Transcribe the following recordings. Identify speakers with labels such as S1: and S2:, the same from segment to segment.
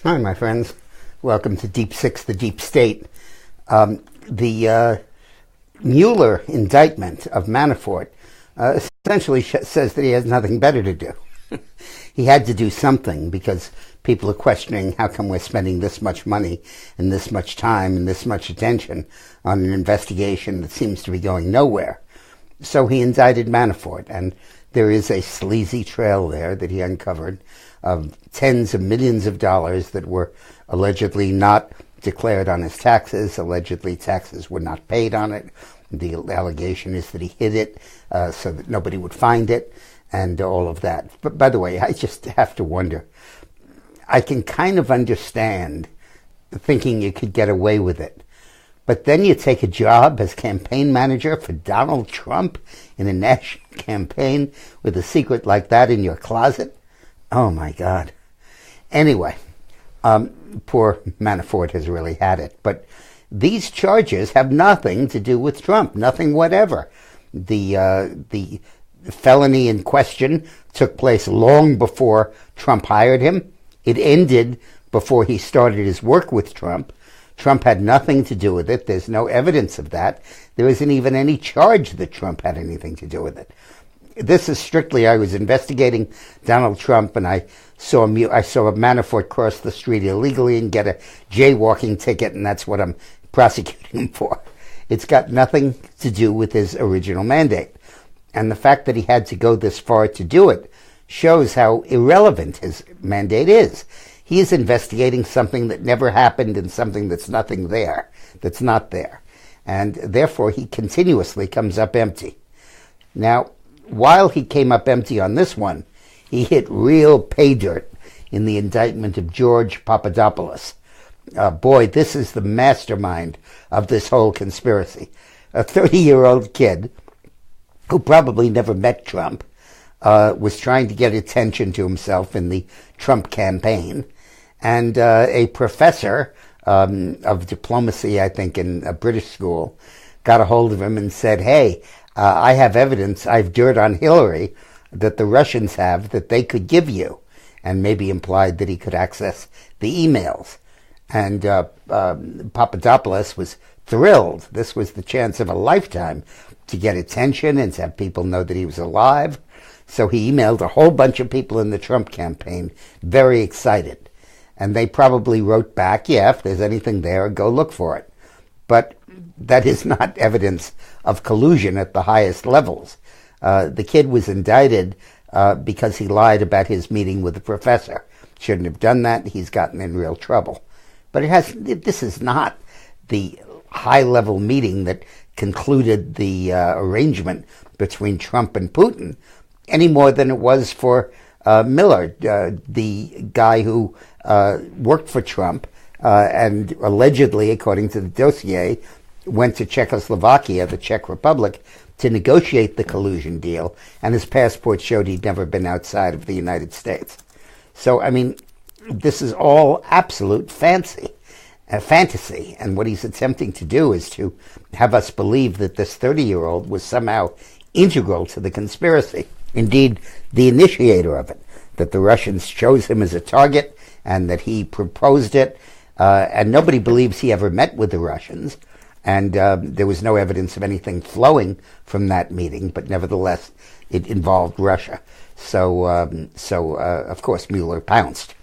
S1: Hi, my friends. Welcome to Deep Six, the Deep State. The Mueller indictment of Manafort essentially says that he has nothing better to do. He had to do something because people are questioning how come we're spending this much money and this much time and this much attention on an investigation that seems to be going nowhere. So he indicted Manafort, and there is a sleazy trail there that he uncovered of tens of millions of dollars that were allegedly not declared on his taxes. Allegedly, taxes were not paid on it. The allegation is that he hid it so that nobody would find it, and all of that. But by the way, I just have to wonder. I can kind of understand thinking you could get away with it. But then you take a job as campaign manager for Donald Trump in a national campaign with a secret like that in your closet? Oh, my God. Anyway, poor Manafort has really had it. But these charges have nothing to do with Trump, nothing whatever. The felony in question took place long before Trump hired him. It ended before he started his work with Trump. Trump had nothing to do with it. There's no evidence of that. There isn't even any charge that Trump had anything to do with it. This is strictly, I was investigating Donald Trump, and I saw a Manafort cross the street illegally and get a jaywalking ticket, and that's what I'm prosecuting him for. It's got nothing to do with his original mandate. And the fact that he had to go this far to do it shows how irrelevant his mandate is. He is investigating something that never happened and something that's not there. And therefore, he continuously comes up empty. Now, while he came up empty on this one, he hit real pay dirt in the indictment of George Papadopoulos. Boy, this is the mastermind of this whole conspiracy. A 30-year-old kid who probably never met Trump was trying to get attention to himself in the Trump campaign. And a professor of diplomacy, I think, in a British school, got a hold of him and said, hey, I have evidence, I have dirt on Hillary that the Russians have that they could give you, and maybe implied that he could access the emails. And Papadopoulos was thrilled. This was the chance of a lifetime to get attention and to have people know that he was alive. So he emailed a whole bunch of people in the Trump campaign, very excited. And they probably wrote back, yeah, if there's anything there, go look for it. But that is not evidence of collusion at the highest levels. The kid was indicted because he lied about his meeting with the professor. Shouldn't have done that. He's gotten in real trouble. But this is not the high-level meeting that concluded the arrangement between Trump and Putin, any more than it was for Mueller, the guy who worked for Trump and allegedly, according to the dossier, went to Czechoslovakia, the Czech Republic, to negotiate the collusion deal, and his passport showed he'd never been outside of the United States. So, I mean, this is all absolute fantasy, and what he's attempting to do is to have us believe that this 30-year-old was somehow integral to the conspiracy, indeed the initiator of it, that the Russians chose him as a target and that he proposed it, and nobody believes he ever met with the Russians, and there was no evidence of anything flowing from that meeting, but nevertheless it involved Russia. So of course Mueller pounced.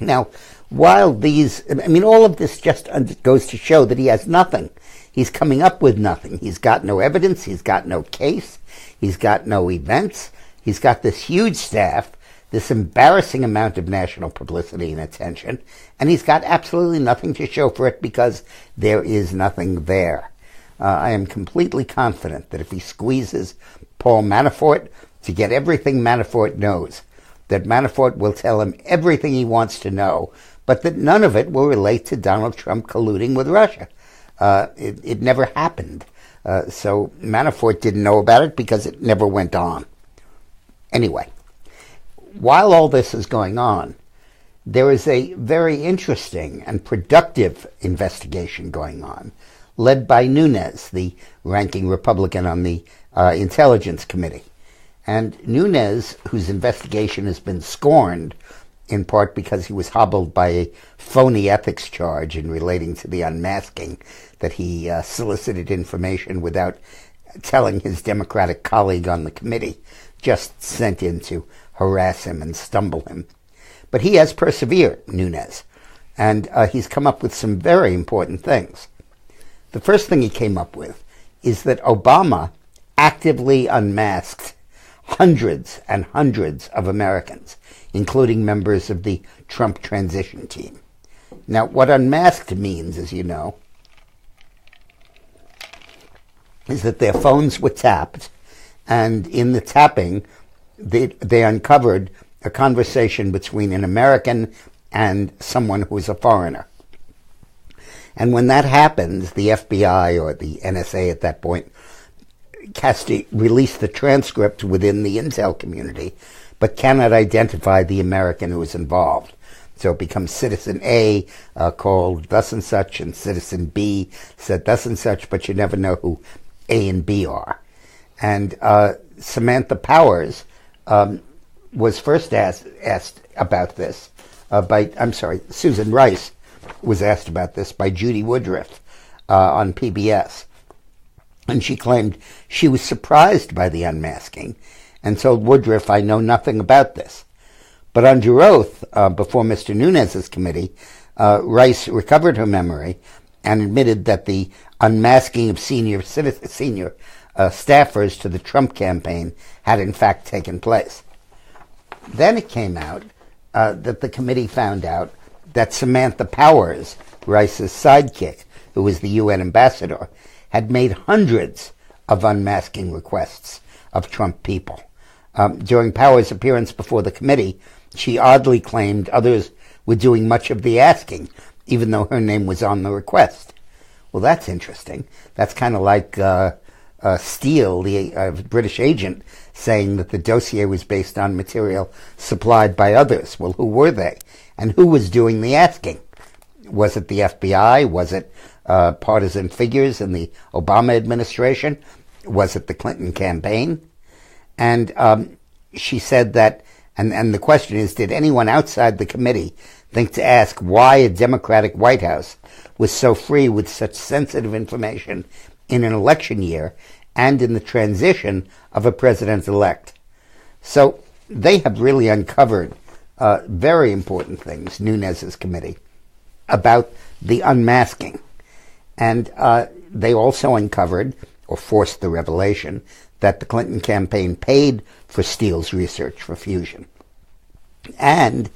S1: Now, while all of this just goes to show that he has nothing. He's coming up with nothing. He's got no evidence. He's got no case. He's got no events. He's got this huge staff, this embarrassing amount of national publicity and attention, and he's got absolutely nothing to show for it because there is nothing there. I am completely confident that if he squeezes Paul Manafort to get everything Manafort knows, that Manafort will tell him everything he wants to know, but that none of it will relate to Donald Trump colluding with Russia. It never happened. So Manafort didn't know about it because it never went on. Anyway, while all this is going on, there is a very interesting and productive investigation going on, led by Nunes, the ranking Republican on the Intelligence Committee. And Nunes, whose investigation has been scorned in part because he was hobbled by a phony ethics charge in relating to the unmasking, that he solicited information without telling his Democratic colleague on the committee, just sent in to harass him and stumble him. But he has persevered, Nunes, and he's come up with some very important things. The first thing he came up with is that Obama actively unmasked hundreds and hundreds of Americans, including members of the Trump transition team. Now, what unmasked means, as you know, is that their phones were tapped, and in the tapping, they uncovered a conversation between an American and someone who is a foreigner. And when that happens, the FBI or the NSA at that point has to release the transcript within the intel community, but cannot identify the American who is involved. So it becomes Citizen A called thus and such, and Citizen B said thus and such, but you never know who A and B are. And Samantha Powers was first asked about this Susan Rice was asked about this by Judy Woodruff on PBS. And she claimed she was surprised by the unmasking and told Woodruff, "I know nothing about this." But under oath, before Mr. Nunes' committee, Rice recovered her memory and admitted that the unmasking of senior staffers to the Trump campaign had in fact taken place. Then it came out that the committee found out that Samantha Powers, Rice's sidekick, who was the UN ambassador, had made hundreds of unmasking requests of Trump people. During Powers' appearance before the committee, she oddly claimed others were doing much of the asking, even though her name was on the request. Well, that's interesting. That's kind of like Steele, the British agent, saying that the dossier was based on material supplied by others. Well, who were they? And who was doing the asking? Was it the FBI? Was it partisan figures in the Obama administration? Was it the Clinton campaign? And she said that, and the question is, did anyone outside the committee think to ask why a Democratic White House was so free with such sensitive information in an election year and in the transition of a president-elect? So they have really uncovered very important things, Nunes' committee, about the unmasking. And they also uncovered, or forced the revelation, that the Clinton campaign paid for Steele's research for fusion. And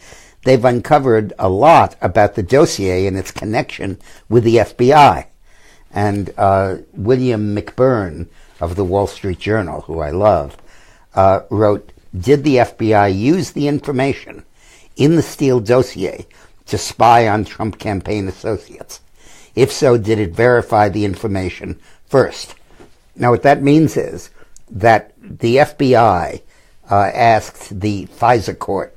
S1: they've uncovered a lot about the dossier and its connection with the FBI. And William McBurn of the Wall Street Journal, who I love, wrote, "Did the FBI use the information in the Steele dossier to spy on Trump campaign associates? If so, did it verify the information first?" Now, what that means is that the FBI asked the FISA court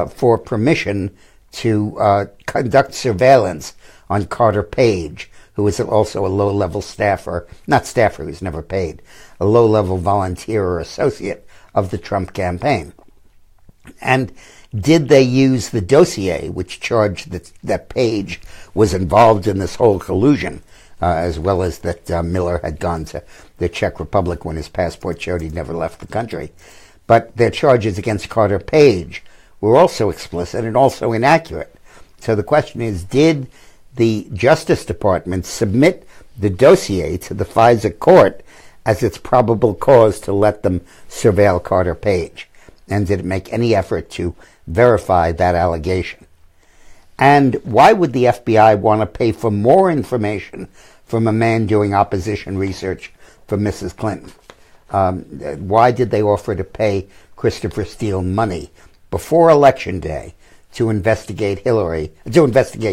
S1: for permission to conduct surveillance on Carter Page, who is also a low-level staffer, not staffer, who's never paid, a low-level volunteer or associate of the Trump campaign. And did they use the dossier, which charged that Page was involved in this whole collusion, as well as that Mueller had gone to the Czech Republic when his passport showed he'd never left the country? But their charges against Carter Page were also explicit and also inaccurate. So the question is, did the Justice Department submit the dossier to the FISA court as its probable cause to let them surveil Carter Page? And did it make any effort to verify that allegation? And why would the FBI want to pay for more information from a man doing opposition research for Mrs. Clinton? Why did they offer to pay Christopher Steele money before Election Day to investigate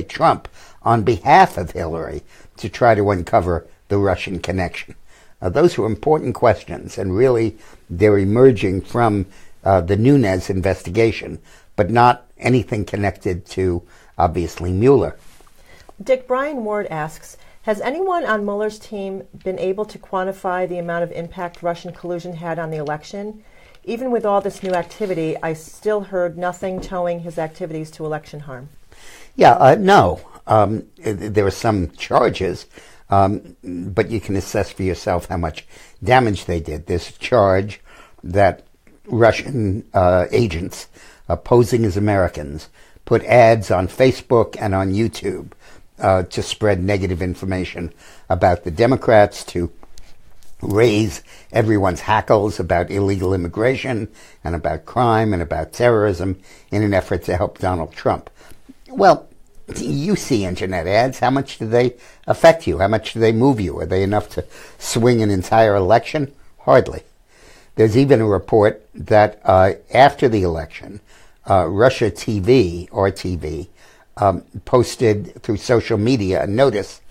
S1: Trump on behalf of Hillary, to try to uncover the Russian connection? Those were important questions, and really they're emerging from the Nunes investigation, but not anything connected to, obviously, Mueller.
S2: Dick, Brian Ward asks, has anyone on Mueller's team been able to quantify the amount of impact Russian collusion had on the election? Even with all this new activity, I still heard nothing towing his activities to election harm.
S1: Yeah, no. There are some charges, but you can assess for yourself how much damage they did. There's a charge that Russian agents posing as Americans put ads on Facebook and on YouTube to spread negative information about the Democrats, to raise everyone's hackles about illegal immigration and about crime and about terrorism in an effort to help Donald Trump. Well, you see internet ads. How much do they affect you? How much do they move you? Are they enough to swing an entire election? Hardly. There's even a report that after the election, Russia TV, or TV, posted through social media a notice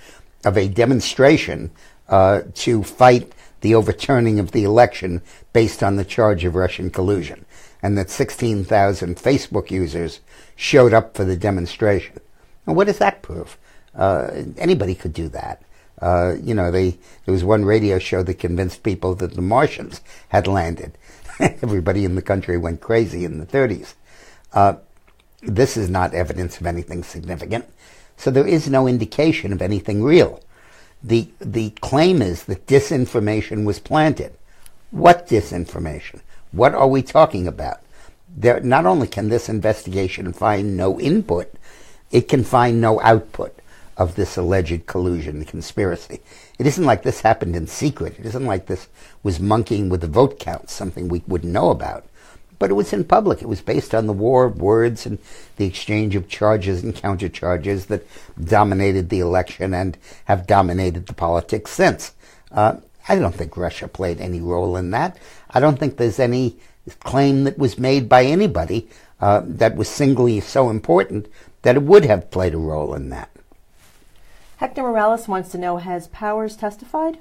S1: of a demonstration to fight the overturning of the election based on the charge of Russian collusion, and that 16,000 Facebook users showed up for the demonstration. And what does that prove? Anybody could do that. There was one radio show that convinced people that the Martians had landed. Everybody in the country went crazy in the 30s. This is not evidence of anything significant, so there is no indication of anything real. The claim is that disinformation was planted. What disinformation? What are we talking about? Not only can this investigation find no input, it can find no output of this alleged collusion conspiracy. It isn't like this happened in secret. It isn't like this was monkeying with the vote count, something we wouldn't know about. But it was in public. It was based on the war of words and the exchange of charges and countercharges that dominated the election and have dominated the politics since. I don't think Russia played any role in that. I don't think there's any claim that was made by anybody that was singly so important that it would have played a role in that.
S2: Hector Morales wants to know, has Powers testified?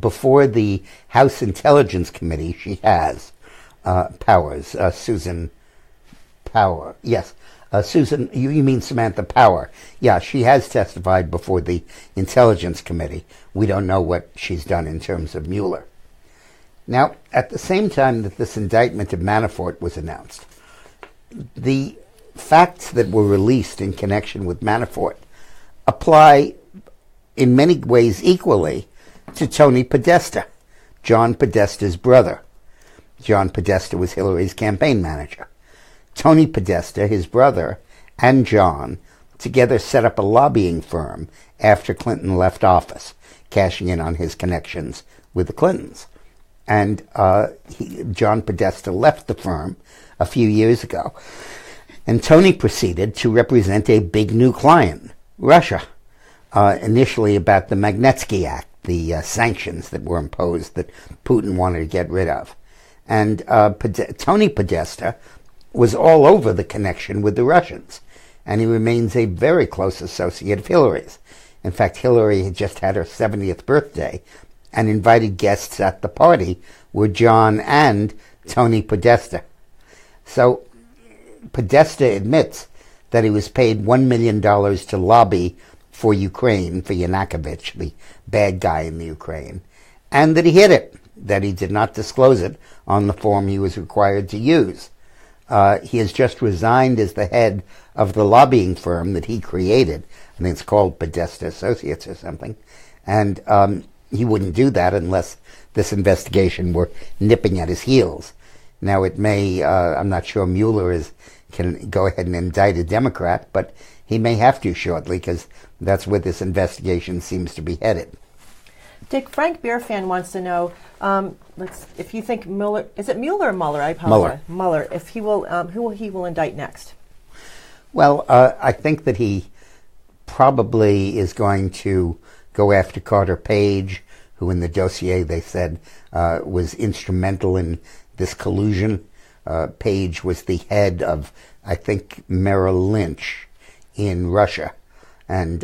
S1: Before the House Intelligence Committee, she has. Powers, Susan Power. Yes, Susan, you mean Samantha Power. Yeah, she has testified before the Intelligence Committee. We don't know what she's done in terms of Mueller. Now, at the same time that this indictment of Manafort was announced, the facts that were released in connection with Manafort apply in many ways equally to Tony Podesta, John Podesta's brother. John Podesta was Hillary's campaign manager. Tony Podesta, his brother, and John together set up a lobbying firm after Clinton left office, cashing in on his connections with the Clintons. And John Podesta left the firm a few years ago, and Tony proceeded to represent a big new client, Russia, initially about the Magnitsky Act, the sanctions that were imposed that Putin wanted to get rid of. And Tony Podesta was all over the connection with the Russians, and he remains a very close associate of Hillary's. In fact, Hillary had just had her 70th birthday, and invited guests at the party were John and Tony Podesta. So Podesta admits that he was paid $1 million to lobby for Ukraine, for Yanukovych, the bad guy in the Ukraine, and that he hid it, that he did not disclose it on the form he was required to use. He has just resigned as the head of the lobbying firm that he created. I think it's called Podesta Associates or something. And he wouldn't do that unless this investigation were nipping at his heels. Now it may, I'm not sure Mueller can go ahead and indict a Democrat, but he may have to shortly, because that's where this investigation seems to be headed.
S2: Dick, Frank Beerfan wants to know, if you think Mueller, is it Mueller or Mueller? I apologize. Mueller. If he will, who he will indict next?
S1: Well, I think that he probably is going to go after Carter Page, who in the dossier they said was instrumental in this collusion. Page was the head of, I think, Merrill Lynch in Russia, and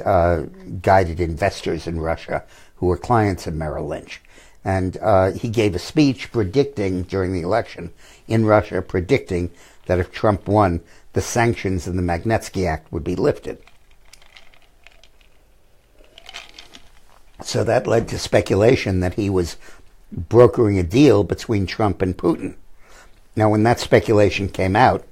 S1: guided investors in Russia who were clients of Merrill Lynch. And he gave a speech predicting, during the election in Russia, predicting that if Trump won, the sanctions in the Magnitsky Act would be lifted. So that led to speculation that he was brokering a deal between Trump and Putin. Now, when that speculation came out,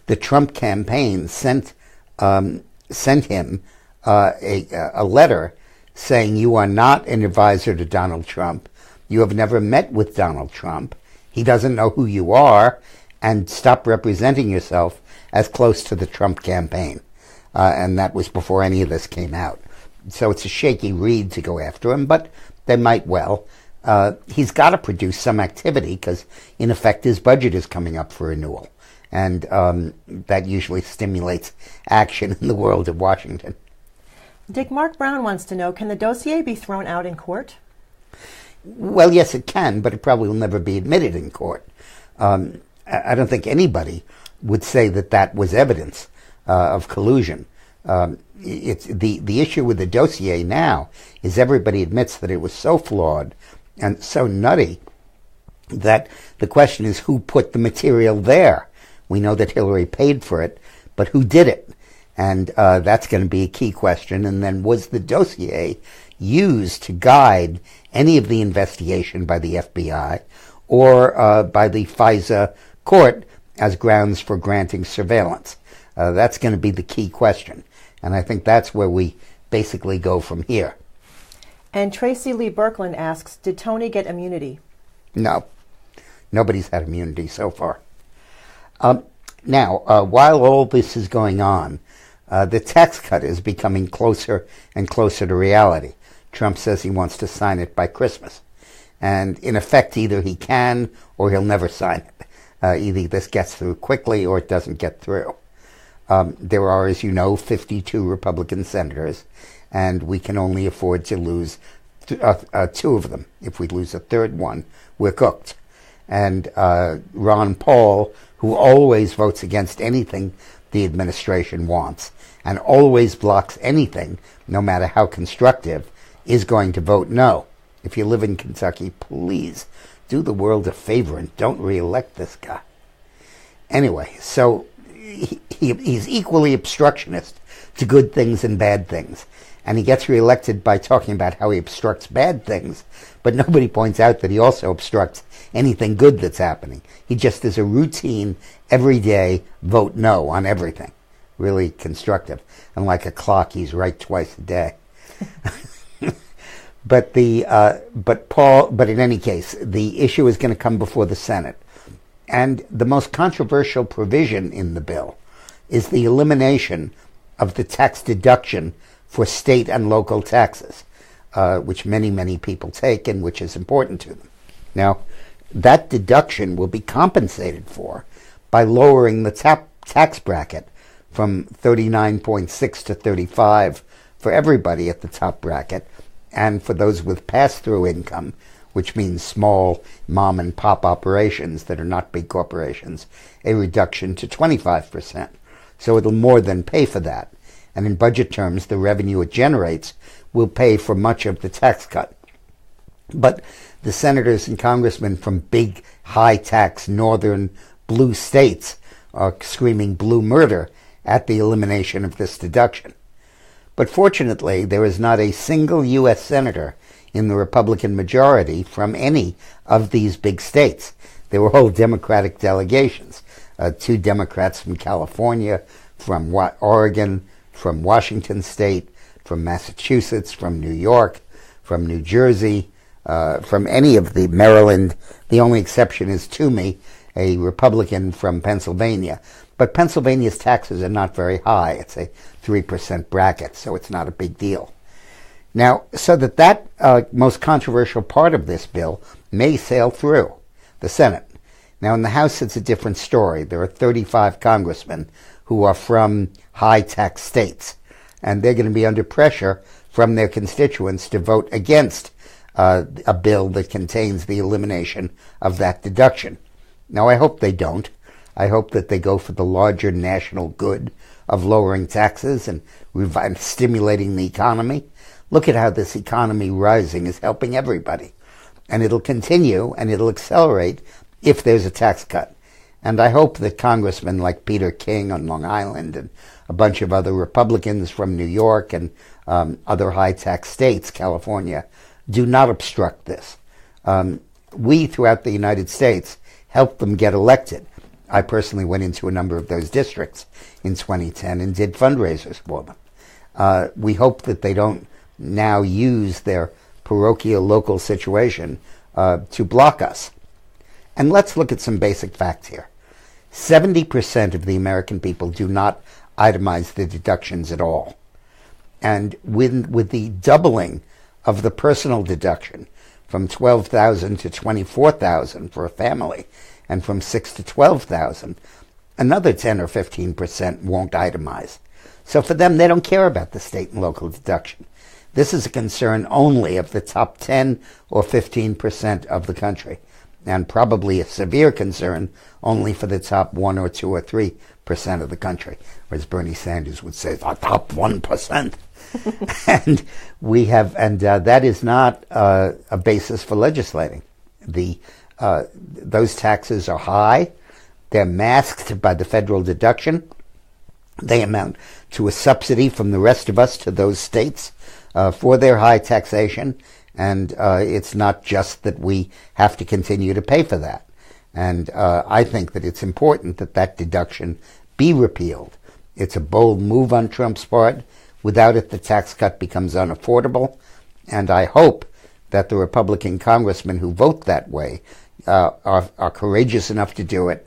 S1: the Trump campaign sent him a letter saying, "You are not an advisor to Donald Trump. You have never met with Donald Trump. He doesn't know who you are, and stop representing yourself as close to the Trump campaign." And that was before any of this came out. So it's a shaky read to go after him, but they might well. He's got to produce some activity because, in effect, his budget is coming up for renewal. And that usually stimulates action in the world of Washington.
S2: Dick, Mark Brown wants to know, can the dossier be thrown out in court?
S1: Well, yes, it can, but it probably will never be admitted in court. I don't think anybody would say that that was evidence of collusion. It's the issue with the dossier now is everybody admits that it was so flawed and so nutty that the question is who put the material there. We know that Hillary paid for it, but who did it? And that's going to be a key question. And then, was the dossier used to guide any of the investigation by the FBI or by the FISA court as grounds for granting surveillance? That's going to be the key question. And I think that's where we basically go from here.
S2: And Tracy Lee Birkland asks, did Tony get immunity?
S1: No. Nobody's had immunity so far. Now, while all this is going on, the tax cut is becoming closer and closer to reality. Trump says he wants to sign it by Christmas. And in effect, either he can or he'll never sign it. Either this gets through quickly or it doesn't get through. There are, as you know, 52 Republican senators, and we can only afford to lose two of them. If we lose a third one, we're cooked. And Ron Paul, who always votes against anything the administration wants and always blocks anything, no matter how constructive, is going to vote no. If you live in Kentucky, please do the world a favor and don't re-elect this guy. Anyway, so he's equally obstructionist to good things and bad things. And he gets reelected by talking about how he obstructs bad things, but nobody points out that he also obstructs anything good that's happening. He just is a routine, everyday vote no on everything. Really constructive. And like a clock, he's right twice a day. But in any case, the issue is going to come before the Senate. And the most controversial provision in the bill is the elimination of the tax deduction for state and local taxes, which many, many people take and which is important to them. Now, that deduction will be compensated for by lowering the tax bracket from 39.6 to 35 for everybody at the top bracket, and for those with pass-through income, which means small mom-and-pop operations that are not big corporations, a reduction to 25%. So it'll more than pay for that. And in budget terms, the revenue it generates will pay for much of the tax cut. But the senators and congressmen from big, high-tax northern blue states are screaming blue murder at the elimination of this deduction. But fortunately, there is not a single U.S. senator in the Republican majority from any of these big states. They were all Democratic delegations. 2 Democrats from California, from Oregon, from Washington State, from Massachusetts, from New York, from New Jersey, from any of the Maryland. The only exception is Toomey, a Republican from Pennsylvania. But Pennsylvania's taxes are not very high. It's a 3% bracket, so it's not a big deal. Now, so that most controversial part of this bill may sail through the Senate. Now, in the House, it's a different story. There are 35 congressmen who are from high-tax states, and they're going to be under pressure from their constituents to vote against a bill that contains the elimination of that deduction. Now, I hope they don't. I hope that they go for the larger national good of lowering taxes and stimulating the economy. Look at how this economy rising is helping everybody. And it'll continue and it'll accelerate if there's a tax cut. And I hope that congressmen like Peter King on Long Island and a bunch of other Republicans from New York and other high-tax states, California, do not obstruct this. We, throughout the United States, helped them get elected. I personally went into a number of those districts in 2010 and did fundraisers for them. We hope that they don't now use their parochial local situation to block us. And let's look at some basic facts here. 70% of the American people do not itemize the deductions at all. And with the doubling of the personal deduction from $12,000 to $24,000 for a family, and from $6,000 to $12,000, another 10 or 15% won't itemize. So for them, they don't care about the state and local deduction. This is a concern only of the top 10 or 15% of the country, and probably a severe concern only for the top 1 or 2 or 3% of the country, or as Bernie Sanders would say, the top 1%. And that is not a basis for legislating. Those taxes are high. They're masked by the federal deduction. They amount to a subsidy from the rest of us to those states for their high taxation. And it's not just that we have to continue to pay for that. And I think that it's important that that deduction be repealed. It's a bold move on Trump's part. Without it, the tax cut becomes unaffordable. And I hope that the Republican congressmen who vote that way are courageous enough to do it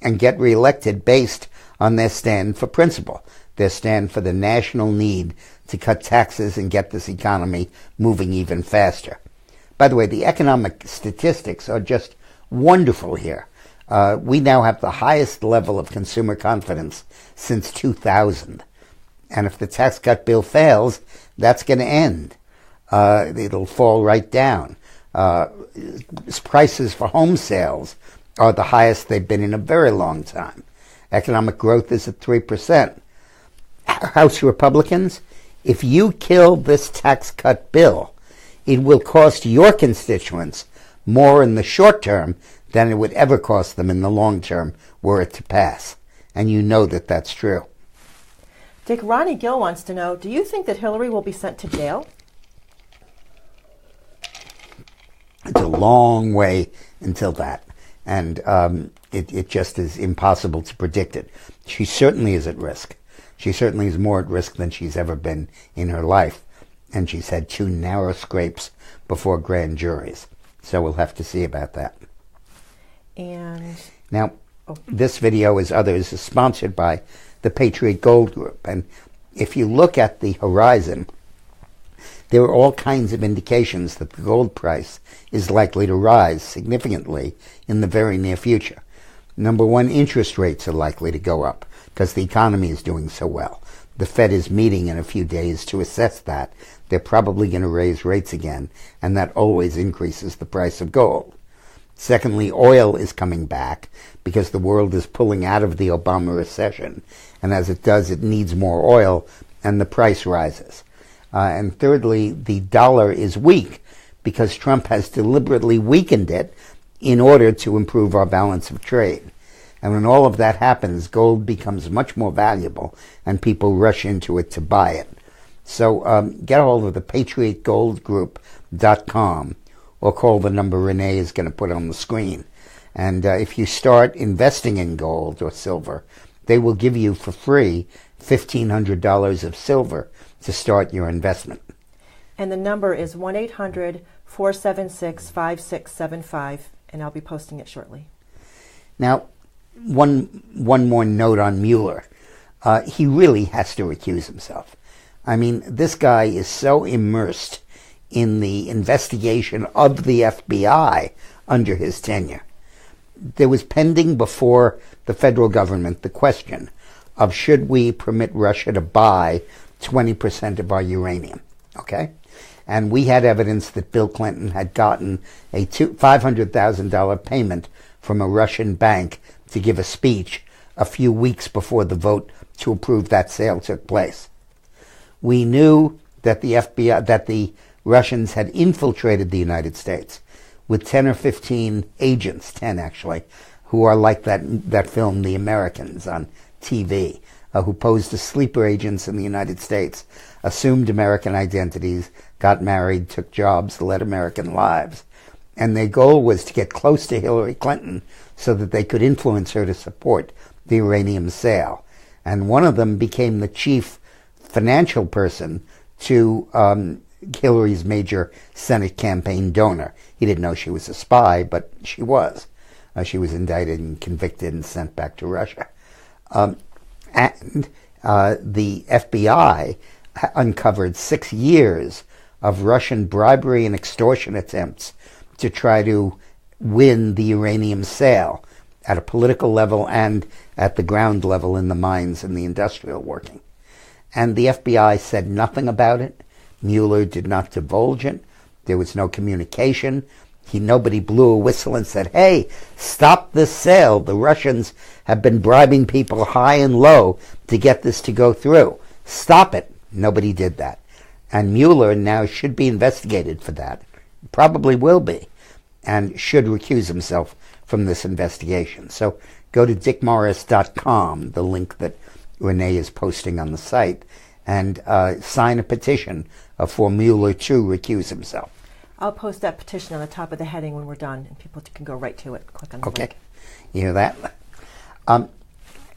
S1: and get reelected based on their stand for principle, their stand for the national need to cut taxes and get this economy moving even faster. By the way, the economic statistics are just wonderful here. We now have the highest level of consumer confidence since 2000. And if the tax cut bill fails, that's going to end. It'll fall right down. Prices for home sales are the highest they've been in a very long time. Economic growth is at 3%. House Republicans, if you kill this tax cut bill, it will cost your constituents more in the short term than it would ever cost them in the long term were it to pass. And you know that that's true.
S2: Dick, Ronnie Gill wants to know, do you think that Hillary will be sent to jail?
S1: It's a long way until that. And it just is impossible to predict it. She certainly is at risk. She certainly is more at risk than she's ever been in her life. And she's had 2 narrow scrapes before grand juries. So we'll have to see about that.
S2: And
S1: now, this video, as others, is sponsored by the Patriot Gold Group. And if you look at the horizon, there are all kinds of indications that the gold price is likely to rise significantly in the very near future. Number one, interest rates are likely to go up because the economy is doing so well. The Fed is meeting in a few days to assess that. They're probably going to raise rates again, and that always increases the price of gold. Secondly, oil is coming back because the world is pulling out of the Obama recession. And as it does, it needs more oil, and the price rises. And thirdly, the dollar is weak because Trump has deliberately weakened it in order to improve our balance of trade. And when all of that happens, gold becomes much more valuable, and people rush into it to buy it. So get a hold of the PatriotGoldGroup.com or call the number Renee is going to put on the screen. And if you start investing in gold or silver, they will give you for free $1,500 of silver to start your investment.
S2: And the number is 1-800-476-5675, and I'll be posting it shortly.
S1: Now, one more note on Mueller. He really has to recuse himself. I mean, this guy is so immersed in the investigation of the FBI under his tenure. There was pending before the federal government the question of should we permit Russia to buy 20% of our uranium, okay? And we had evidence that Bill Clinton had gotten a $500,000 payment from a Russian bank to give a speech a few weeks before the vote to approve that sale took place. We knew that the FBI, that the Russians had infiltrated the United States with 10 or 15 agents, 10 actually, who are like that film, The Americans, on TV, who posed as sleeper agents in the United States, assumed American identities, got married, took jobs, led American lives. And their goal was to get close to Hillary Clinton so that they could influence her to support the uranium sale. And one of them became the chief financial person to Hillary's major Senate campaign donor. He didn't know she was a spy, but she was. She was indicted and convicted and sent back to Russia. And the FBI uncovered 6 years of Russian bribery and extortion attempts to try to win the uranium sale at a political level and at the ground level in the mines and the industrial working. And the FBI said nothing about it. Mueller did not divulge it. There was no communication. Nobody blew a whistle and said, hey, stop this sale. The Russians have been bribing people high and low to get this to go through. Stop it. Nobody did that. And Mueller now should be investigated for that. Probably will be. And should recuse himself from this investigation. So go to dickmorris.com, the link that Renee is posting on the site, and sign a petition for Mueller to recuse himself.
S2: I'll post that petition on the top of the heading when we're done, and people can go right to it. Click on the link.
S1: You hear that?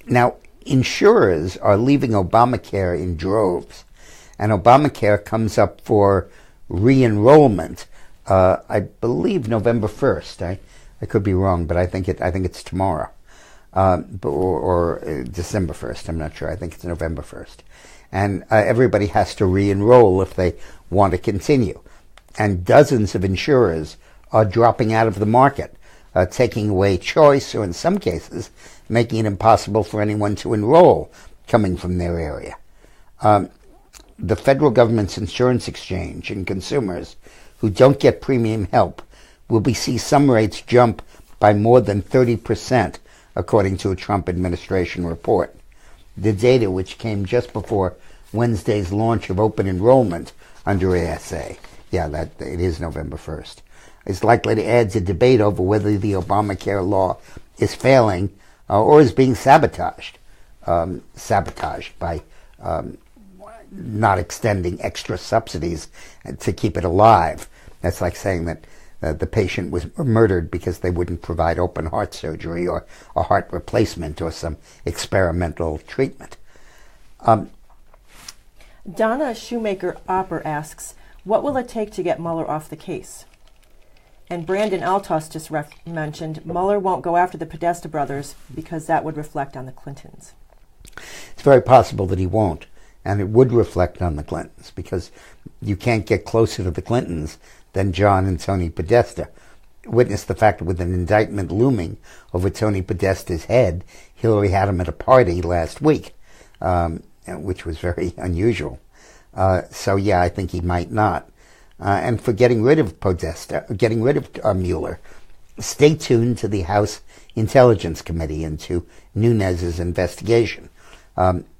S1: Now, insurers are leaving Obamacare in droves, and Obamacare comes up for re-enrollment, I believe November 1st. I could be wrong, but I think it's tomorrow, or December 1st. I'm not sure. I think it's November 1st. And everybody has to re-enroll if they want to continue. And dozens of insurers are dropping out of the market, taking away choice, or in some cases, making it impossible for anyone to enroll coming from their area. The federal government's insurance exchange and consumers who don't get premium help will see some rates jump by more than 30%, according to a Trump administration report. The data, which came just before Wednesday's launch of open enrollment under ASA, it is November 1st, is likely to add to debate over whether the Obamacare law is failing or is being sabotaged by not extending extra subsidies to keep it alive. That's like saying that the patient was murdered because they wouldn't provide open heart surgery or a heart replacement or some experimental treatment.
S2: Donna Shoemaker-Opper asks, what will it take to get Mueller off the case? And Brandon Altos just mentioned Mueller won't go after the Podesta brothers because that would reflect on the Clintons.
S1: It's very possible that he won't, and it would reflect on the Clintons because you can't get closer to the Clintons than John and Tony Podesta. Witness the fact that with an indictment looming over Tony Podesta's head, Hillary had him at a party last week, which was very unusual. I think he might not. And for getting rid of Mueller, stay tuned to the House Intelligence Committee and to Nunes's investigation.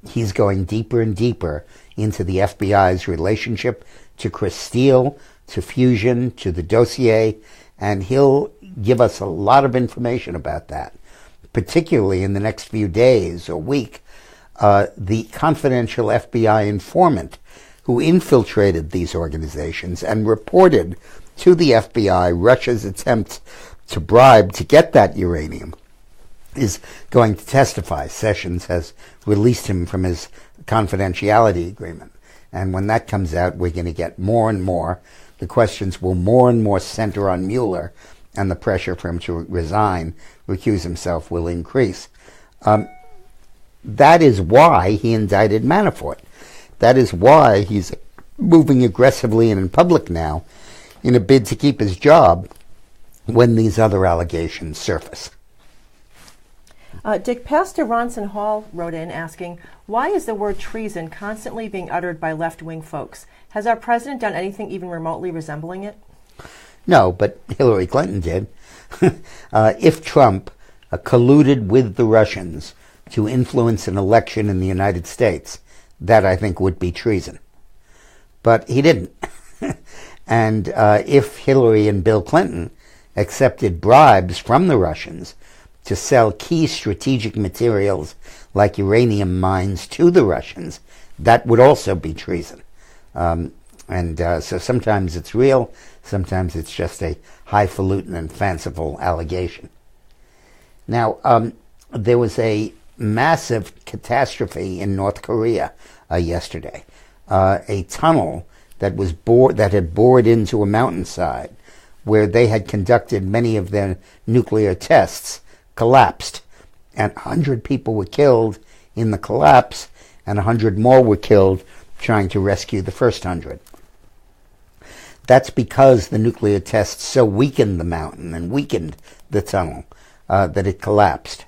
S1: He's going deeper and deeper into the FBI's relationship to Chris Steele, to Fusion, to the dossier, and he'll give us a lot of information about that, particularly in the next few days or week. The confidential FBI informant who infiltrated these organizations and reported to the FBI Russia's attempts to bribe to get that uranium is going to testify. Sessions has released him from his confidentiality agreement. And when that comes out, we're going to get more and more. The questions will more and more center on Mueller, and the pressure for him to recuse himself, will increase. That is why he indicted Manafort. That is why he's moving aggressively and in public now in a bid to keep his job when these other allegations surface.
S2: Dick, Pastor Ronson Hall wrote in asking, why is the word treason constantly being uttered by left-wing folks? Has our president done anything even remotely resembling it?
S1: No, but Hillary Clinton did. If Trump colluded with the Russians to influence an election in the United States, that I think would be treason. But he didn't. And if Hillary and Bill Clinton accepted bribes from the Russians to sell key strategic materials like uranium mines to the Russians, that would also be treason. And so sometimes it's real, sometimes it's just a highfalutin and fanciful allegation. Now, there was a massive catastrophe in North Korea yesterday. A tunnel that had bored into a mountainside where they had conducted many of their nuclear tests collapsed, and 100 people were killed in the collapse, and 100 more were killed trying to rescue the first 100. That's because the nuclear tests so weakened the mountain and weakened the tunnel that it collapsed.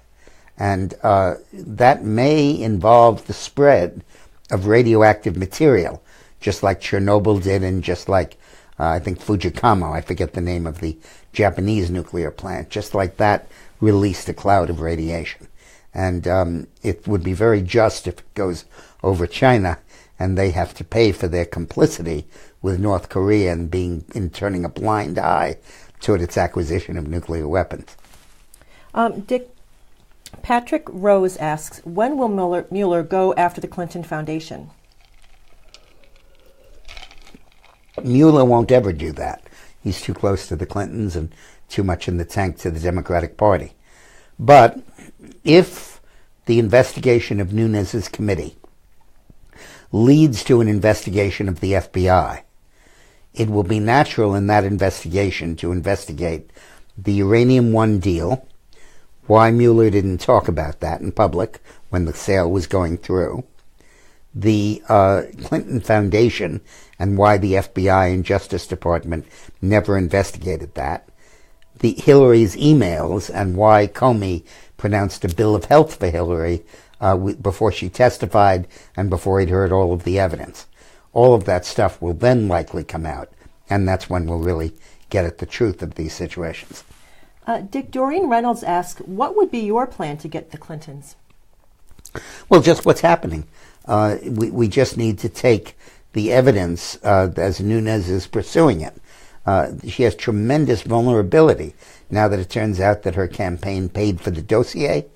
S1: And that may involve the spread of radioactive material, just like Chernobyl did, and just like, I think Fujikamo, I forget the name of the Japanese nuclear plant, just like that released a cloud of radiation. And it would be very just if it goes over China and they have to pay for their complicity with North Korea in turning a blind eye toward its acquisition of nuclear weapons.
S2: Dick, Patrick Rose asks, when will Mueller go after the Clinton Foundation?
S1: Mueller won't ever do that. He's too close to the Clintons and too much in the tank to the Democratic Party. But if the investigation of Nunes's committee leads to an investigation of the FBI, it will be natural in that investigation to investigate the Uranium One deal, why Mueller didn't talk about that in public when the sale was going through, the Clinton Foundation and why the FBI and Justice Department never investigated that, the Hillary's emails and why Comey pronounced a bill of health for Hillary before she testified and before he'd heard all of the evidence. All of that stuff will then likely come out, and that's when we'll really get at the truth of these situations.
S2: Dick, Doreen Reynolds asks, what would be your plan to get the Clintons?
S1: Well, just what's happening. We just need to take the evidence as Nunes is pursuing it. She has tremendous vulnerability now that it turns out that her campaign paid for the dossier,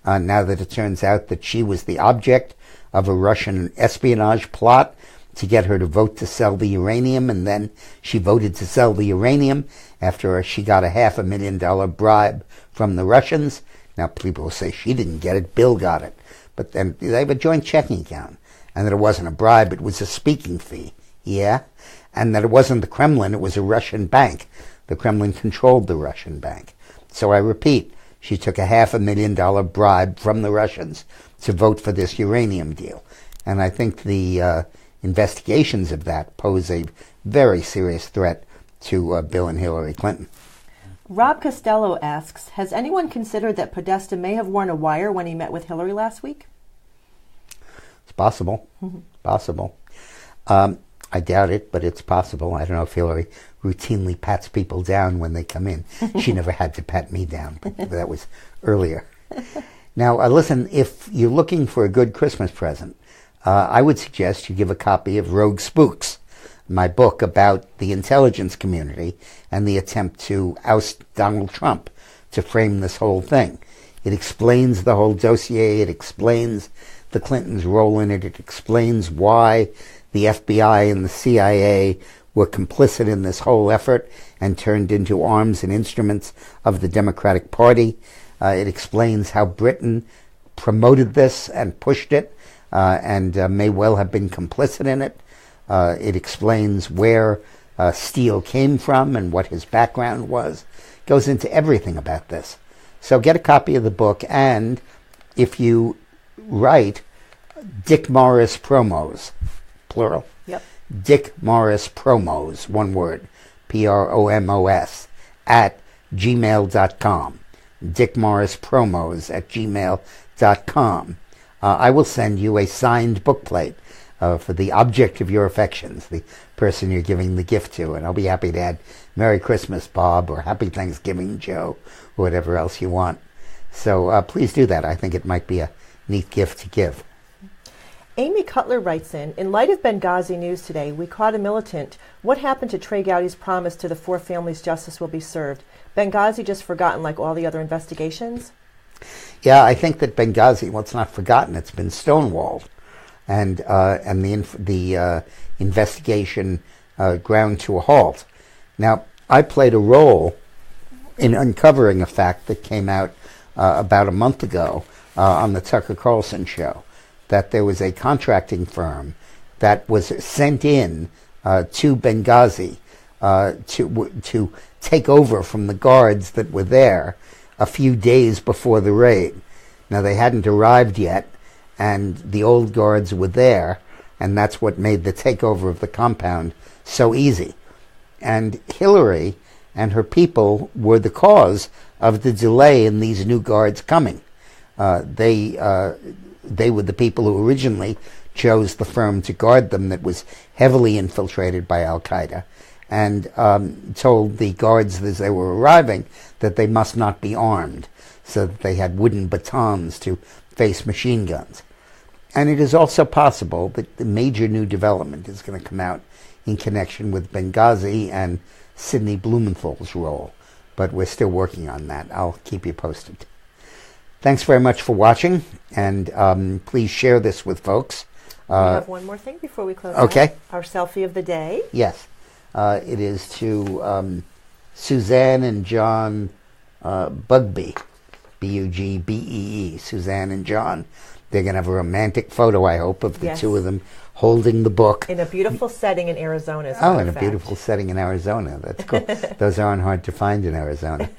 S1: now that it turns out that she was the object of a Russian espionage plot to get her to vote to sell the uranium, and then she voted to sell the uranium after she got a $500,000 bribe from the Russians. Now, people will say she didn't get it, Bill got it. But then they have a joint checking account, and that it wasn't a bribe, it was a speaking fee. Yeah? And that it wasn't the Kremlin, it was a Russian bank. The Kremlin controlled the Russian bank. So I repeat, she took a $500,000 bribe from the Russians to vote for this uranium deal. And I think the investigations of that pose a very serious threat to Bill and Hillary Clinton.
S2: Rob Costello asks, has anyone considered that Podesta may have worn a wire when he met with Hillary last week?
S1: It's possible. Possible. I doubt it, but it's possible. I don't know if Hillary routinely pats people down when they come in. She never had to pat me down, but that was earlier. Now, listen, if you're looking for a good Christmas present, I would suggest you give a copy of Rogue Spooks, my book about the intelligence community and the attempt to oust Donald Trump to frame this whole thing. It explains the whole dossier. It explains the Clintons' role in it. It explains why the FBI and the CIA were complicit in this whole effort and turned into arms and instruments of the Democratic Party. It explains how Britain promoted this and pushed it and may well have been complicit in it. It explains where Steele came from and what his background was. It goes into everything about this. So get a copy of the book, and if you write Dick Morris Promos, plural,
S2: Yep.
S1: Dick Morris Promos, one word, Promos, at gmail.com. Dick Morris Promos at gmail.com. I will send you a signed bookplate for the object of your affections, the person you're giving the gift to, and I'll be happy to add Merry Christmas, Bob, or Happy Thanksgiving, Joe, or whatever else you want. So please do that. I think it might be a neat gift to give.
S2: Amy Cutler writes in light of Benghazi news today, we caught a militant. What happened to Trey Gowdy's promise to the 4 families justice will be served? Benghazi just forgotten like all the other investigations?
S1: Yeah, I think that Benghazi, well, it's not forgotten. It's been stonewalled. And the investigation ground to a halt. Now, I played a role in uncovering a fact that came out about a month ago on the Tucker Carlson show, that there was a contracting firm that was sent in to Benghazi to take over from the guards that were there a few days before the raid. Now, they hadn't arrived yet, and the old guards were there, and that's what made the takeover of the compound so easy. And Hillary and her people were the cause of the delay in these new guards coming. They were the people who originally chose the firm to guard them that was heavily infiltrated by Al-Qaeda, and told the guards as they were arriving that they must not be armed, so that they had wooden batons to face machine guns. And it is also possible that the major new development is going to come out in connection with Benghazi and Sidney Blumenthal's role. But we're still working on that. I'll keep you posted. Thanks very much for watching, and please share this with folks.
S2: We have one more thing before we close.
S1: Okay.
S2: Our selfie of the day.
S1: Yes. It is to Suzanne and John Bugbee, Bugbee, Suzanne and John. They're going to have a romantic photo, I hope, of the two of them holding the book.
S2: In a beautiful setting in Arizona.
S1: Oh, in a beautiful setting in Arizona. That's cool. Those aren't hard to find in Arizona.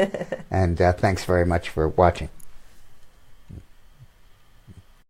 S1: And thanks very much for watching.